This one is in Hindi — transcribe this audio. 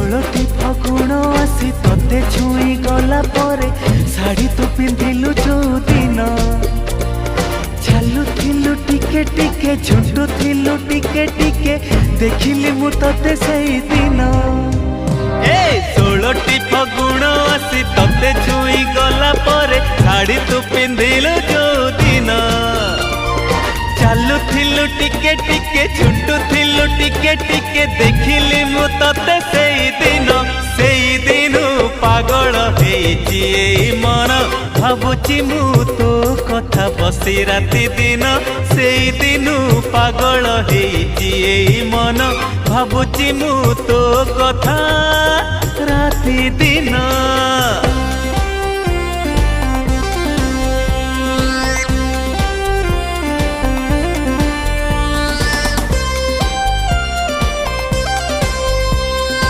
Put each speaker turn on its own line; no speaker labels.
षोलटी फगुण आसी तोते छुई गला परे शाढ़ी तू पिंधिलु जो दिन चालुथिलु टिके टिके झुंटुथिलु टिके टिके देखिली मु तोते सेई दिन ए 16टी फगुण आसी तोते छुई गला परे शाढ़ी तू पिंधिलु जो दिन चालुथिलु टिके टिके झुंटुथिलु टिके टिके देखिली मु तोते सेई दिन पागल हेची एई मन भाबुची मु तो कथा बसी राति दिन सेई दिन पागल हेची एई मन भाबुची मु तो कथा राति दिन।